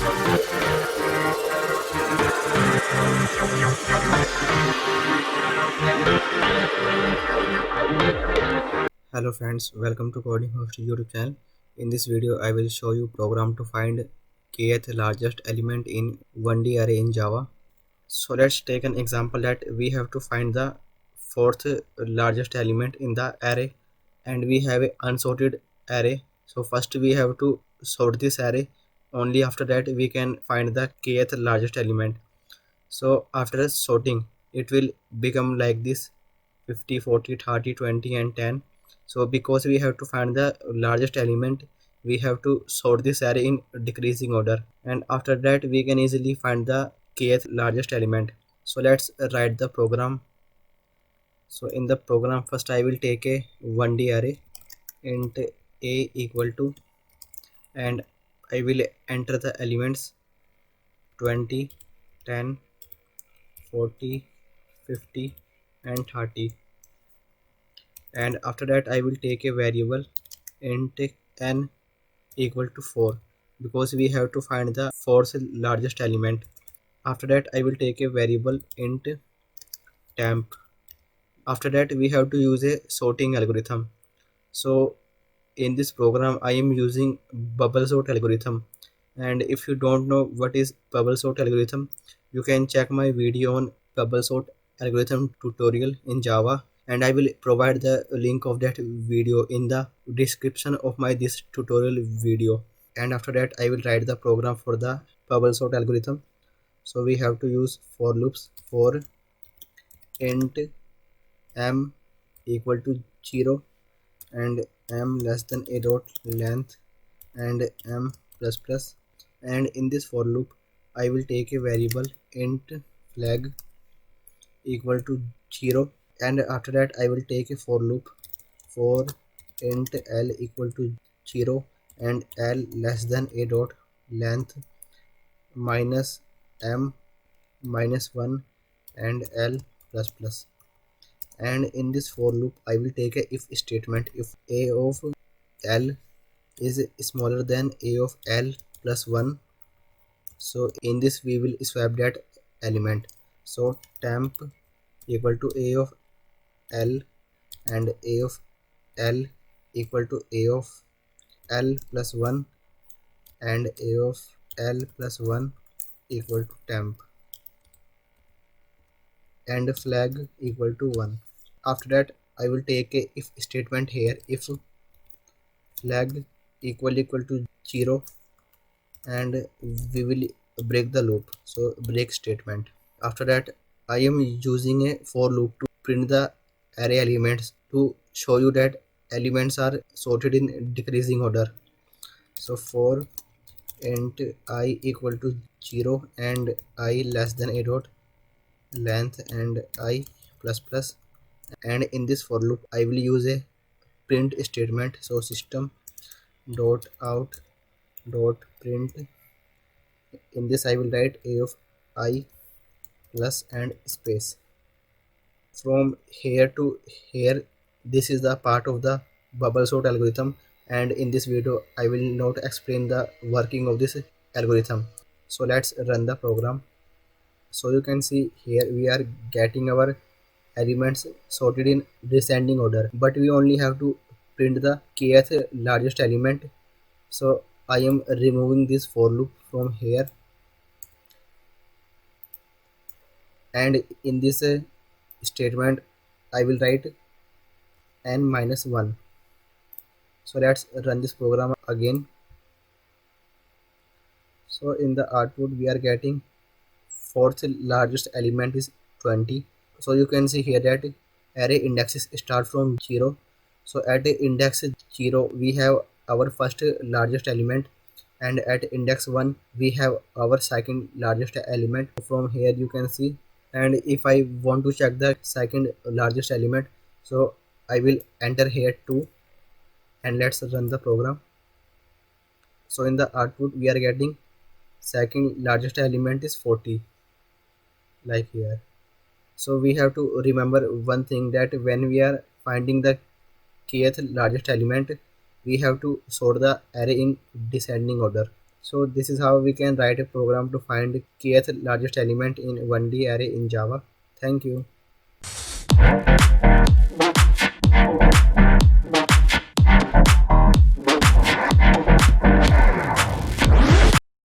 Hello friends, welcome to Coding Host YouTube channel. In this video, I will show you program to find kth largest element in 1D array in Java. So let's take an example that we have to find the fourth largest element in the array, and we have a unsorted array. So first we have to sort this array. Only after that we can find the kth largest element. So after sorting, it will become like this: 50, 40, 30, 20 and 10. So because we have to find the largest element, we have to sort this array in decreasing order, and after that we can easily find the kth largest element. So let's write the program. So in the program, first I will take a 1D array, int a equal to, and I will enter the elements 20, 10, 40, 50 and 30, and after that I will take a variable int n equal to 4, because we have to find the fourth largest element. After that I will take a variable int temp. After that we have to use a sorting algorithm. So in this program I am using bubble sort algorithm, and if you don't know what is bubble sort algorithm, you can check my video on bubble sort algorithm tutorial in Java, and I will provide the link of that video in the description of my this tutorial video. And after that I will write the program for the bubble sort algorithm. So we have to use for loops for int m equal to 0 and m less than a dot length and m plus plus. And in this for loop I will take a variable int flag equal to 0, and after that I will take a for loop for int l equal to 0 and l less than a dot length minus m minus 1 and l plus plus. And in this for loop I will take a if statement. If a of l is smaller than a of l plus 1, so in this we will swap that element. So temp equal to a of l and a of l equal to a of l plus 1 and a of l plus 1 equal to temp, and flag equal to 1. After that I will take a if statement here. If flag equal to 0, and we will break the loop, so break statement. After that I am using a for loop to print the array elements to show you that elements are sorted in decreasing order. So for int I equal to 0 and I less than a dot length and I plus plus, and in this for loop I will use a print statement. So system dot out dot print. In this I will write a of I plus and space. From here to here, this is the part of the bubble sort algorithm, and in this video I will not explain the working of this algorithm. So let's run the program. So you can see here we are getting our elements sorted in descending order, but we only have to print the kth largest element. So I am removing this for loop from here, and in this statement I will write n minus 1. So let's run this program again. So in the output we are getting fourth largest element is 20. So you can see here that array indexes start from 0. So at index 0 we have our first largest element, and at index 1 we have our second largest element. From here you can see, and if I want to check the second largest element, so I will enter here 2, and let's run the program. So in the output we are getting second largest element is 40, like here. So we have to remember one thing, that when we are finding the kth largest element, we have to sort the array in descending order. So this is how we can write a program to find kth largest element in 1D array in Java. Thank you.